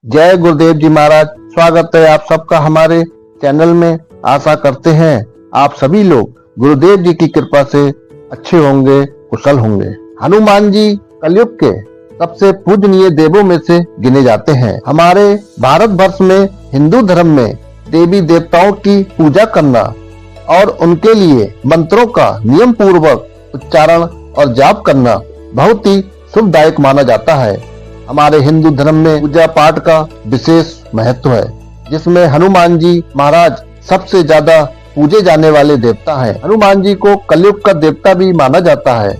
जय गुरुदेव जी महाराज। स्वागत है आप सबका हमारे चैनल में। आशा करते हैं आप सभी लोग गुरुदेव जी की कृपा से अच्छे होंगे, कुशल होंगे। हनुमान जी कलयुग के सबसे पूजनीय देवों में से गिने जाते हैं। हमारे भारत वर्ष में हिंदू धर्म में देवी देवताओं की पूजा करना और उनके लिए मंत्रों का नियम पूर्वक उच्चारण और जाप करना बहुत ही शुभदायक माना जाता है। हमारे हिंदू धर्म में पूजा पाठ का विशेष महत्व है, जिसमें हनुमान जी महाराज सबसे ज्यादा पूजे जाने वाले देवता हैं। हनुमान जी को कलयुग का देवता भी माना जाता है।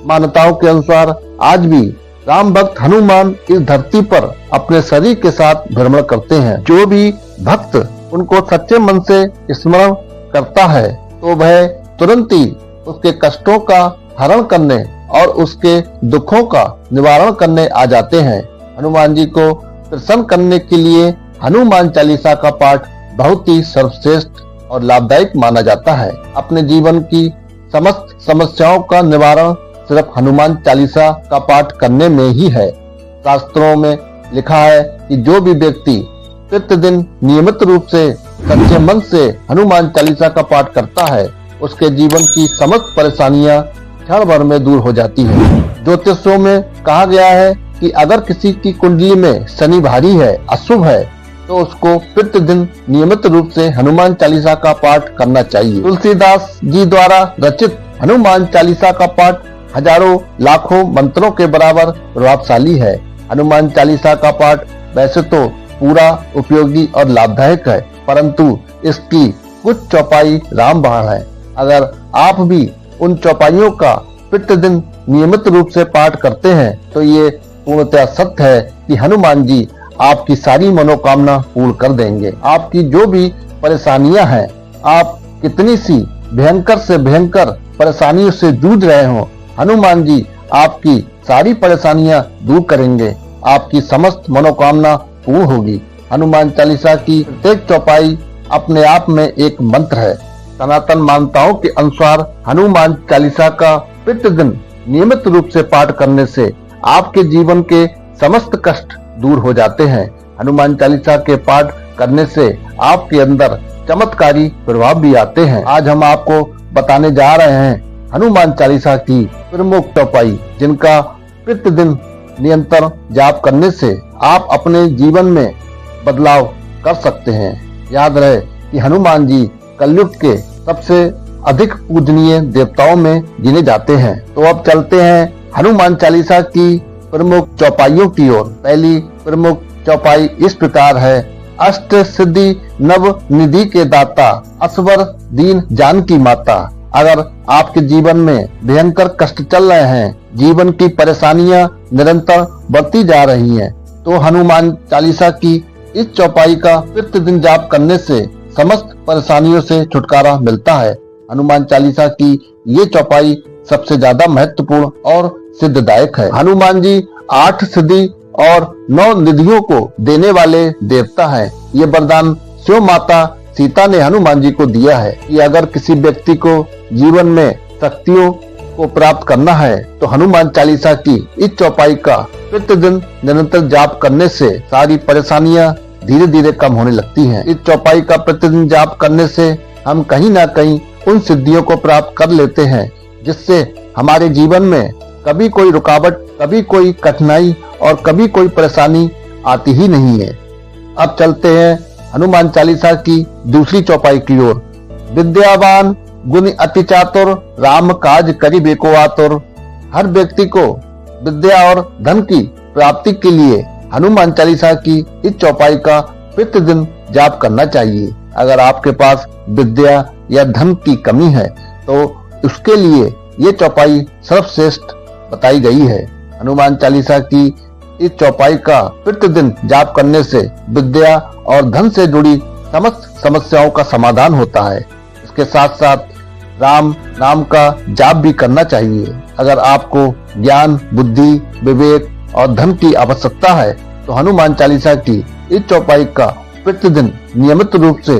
मान्यताओं के अनुसार आज भी राम भक्त हनुमान इस धरती पर अपने शरीर के साथ भ्रमण करते हैं। जो भी भक्त उनको सच्चे मन से स्मरण करता है तो वह तुरंत ही उसके कष्टों का हरण करने और उसके दुखों का निवारण करने आ जाते हैं। हनुमान जी को प्रसन्न करने के लिए हनुमान चालीसा का पाठ बहुत ही सर्वश्रेष्ठ और लाभदायक माना जाता है। अपने जीवन की समस्त समस्याओं का निवारण सिर्फ हनुमान चालीसा का पाठ करने में ही है। शास्त्रों में लिखा है कि जो भी व्यक्ति प्रतिदिन नियमित रूप से सच्चे मन से हनुमान चालीसा का पाठ करता है, उसके जीवन की समस्त परेशानियां क्षण भर में दूर हो जाती है। ज्योतिषों में कहा गया है कि अगर किसी की कुंडली में शनि भारी है, अशुभ है, तो उसको प्रतिदिन नियमित रूप से हनुमान चालीसा का पाठ करना चाहिए। तुलसीदास जी द्वारा रचित हनुमान चालीसा का पाठ हजारों लाखों मंत्रों के बराबर प्रभावशाली है। हनुमान चालीसा का पाठ वैसे तो पूरा उपयोगी और लाभदायक है, परंतु इसकी कुछ चौपाई रामबाण है। अगर आप भी उन चौपाइयों का प्रतिदिन नियमित रूप से पाठ करते हैं तो ये पूर्णतः सत्य है कि हनुमान जी आपकी सारी मनोकामना पूर्ण कर देंगे। आपकी जो भी परेशानियां हैं, आप कितनी सी भयंकर से भयंकर परेशानियों से जूझ रहे हो, हनुमान जी आपकी सारी परेशानियां दूर करेंगे। आपकी समस्त मनोकामना पूर्ण होगी। हनुमान चालीसा की प्रत्येक चौपाई अपने आप में एक मंत्र है। सनातन मान्यताओं के अनुसार हनुमान चालीसा का प्रतिदिन नियमित रूप से पाठ करने से आपके जीवन के समस्त कष्ट दूर हो जाते हैं। हनुमान चालीसा के पाठ करने से आपके अंदर चमत्कारी प्रभाव भी आते हैं। आज हम आपको बताने जा रहे हैं हनुमान चालीसा की प्रमुख चौपाई, जिनका प्रतिदिन निरंतर जाप करने से आप अपने जीवन में बदलाव कर सकते हैं। याद रहे कि हनुमान जी कलयुग के सबसे अधिक पूजनीय देवताओं में गिने जाते हैं। तो अब चलते हैं हनुमान चालीसा की प्रमुख चौपाइयों की ओर। पहली प्रमुख चौपाई इस प्रकार है। अष्ट सिद्धि नव निधि के दाता, असवर दीन जानकी माता। अगर आपके जीवन में भयंकर कष्ट चल रहे हैं, जीवन की परेशानियां निरंतर बढ़ती जा रही हैं, तो हनुमान चालीसा की इस चौपाई का प्रतिदिन जाप करने से समस्त परेशानियों से छुटकारा मिलता है। हनुमान चालीसा की ये चौपाई सबसे ज्यादा महत्वपूर्ण और सिद्धदायक है। हनुमान जी 8 सिद्धि और 9 निधियों को देने वाले देवता हैं। ये वरदान शिव माता सीता ने हनुमान जी को दिया है कि अगर किसी व्यक्ति को जीवन में शक्तियों को प्राप्त करना है तो हनुमान चालीसा की इस चौपाई का प्रतिदिन निरंतर जाप करने से सारी परेशानियां धीरे धीरे कम होने लगती हैं। इस चौपाई का प्रतिदिन जाप करने से हम कहीं ना कहीं उन सिद्धियों को प्राप्त कर लेते हैं, जिससे हमारे जीवन में कभी कोई रुकावट, कभी कोई कठिनाई और कभी कोई परेशानी आती ही नहीं है। अब चलते हैं हनुमान चालीसा की दूसरी चौपाई की ओर। विद्यावान गुण अति चातुर, राम काज करिबे को आतुर। हर व्यक्ति को विद्या और धन की प्राप्ति के लिए हनुमान चालीसा की इस चौपाई का प्रतिदिन जाप करना चाहिए। अगर आपके पास विद्या या धन की कमी है तो उसके लिए ये चौपाई सर्वश्रेष्ठ बताई गई है। हनुमान चालीसा की इस चौपाई का प्रतिदिन जाप करने से विद्या और धन से जुड़ी समस्त समस्याओं का समाधान होता है। इसके साथ साथ राम नाम का जाप भी करना चाहिए। अगर आपको ज्ञान, बुद्धि, विवेक और धन की आवश्यकता है तो हनुमान चालीसा की इस चौपाई का प्रतिदिन नियमित रूप से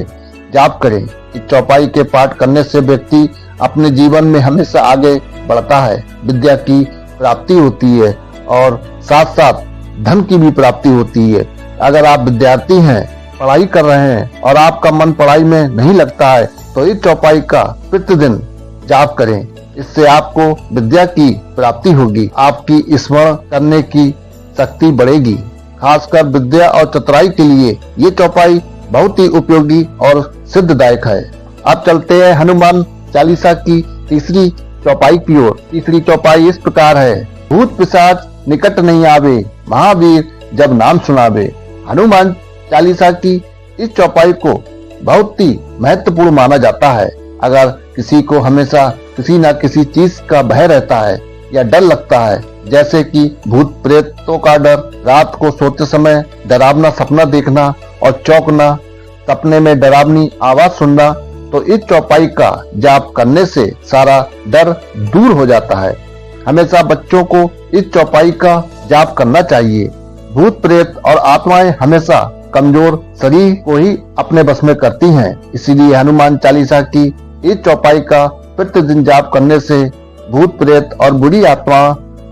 जाप करें। इस चौपाई के पाठ करने से व्यक्ति अपने जीवन में हमेशा आगे बढ़ता है। विद्या की प्राप्ति होती है और साथ साथ धन की भी प्राप्ति होती है अगर आप विद्यार्थी हैं, पढ़ाई कर रहे हैं और आपका मन पढ़ाई में नहीं लगता है तो इस चौपाई का प्रतिदिन जाप करें। इससे आपको विद्या की प्राप्ति होगी, आपकी स्मरण करने की शक्ति बढ़ेगी। खासकर विद्या और चतुराई के लिए ये चौपाई बहुत ही उपयोगी और सिद्धदायक है। अब चलते हैं हनुमान चालीसा की तीसरी चौपाई की ओर। तीसरी चौपाई इस प्रकार है। भूत पिशाच निकट नहीं आवे, महावीर जब नाम सुनावे। हनुमान चालीसा की इस चौपाई को बहुत ही महत्वपूर्ण माना जाता है। अगर किसी को हमेशा किसी न किसी चीज का भय रहता है या डर लगता है, जैसे कि भूत प्रेतों का डर, रात को सोते समय डरावना सपना देखना और चौंकना, सपने में डरावनी आवाज सुनना, तो इस चौपाई का जाप करने से सारा डर दूर हो जाता है। हमेशा बच्चों को इस चौपाई का जाप करना चाहिए। भूत प्रेत और आत्माएं हमेशा कमजोर शरीर को ही अपने बस में करती हैं, इसीलिए हनुमान चालीसा की इस चौपाई का प्रतिदिन जाप करने से भूत प्रेत और बुरी आत्मा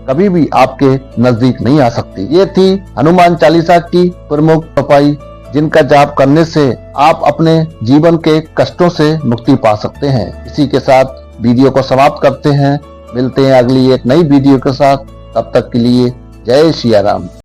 कभी भी आपके नजदीक नहीं आ सकती। ये थी हनुमान चालीसा की प्रमुख चौपाई, जिनका जाप करने से आप अपने जीवन के कष्टों से मुक्ति पा सकते हैं। इसी के साथ वीडियो को समाप्त करते हैं। मिलते हैं अगली एक नई वीडियो के साथ। तब तक के लिए जय सिया राम।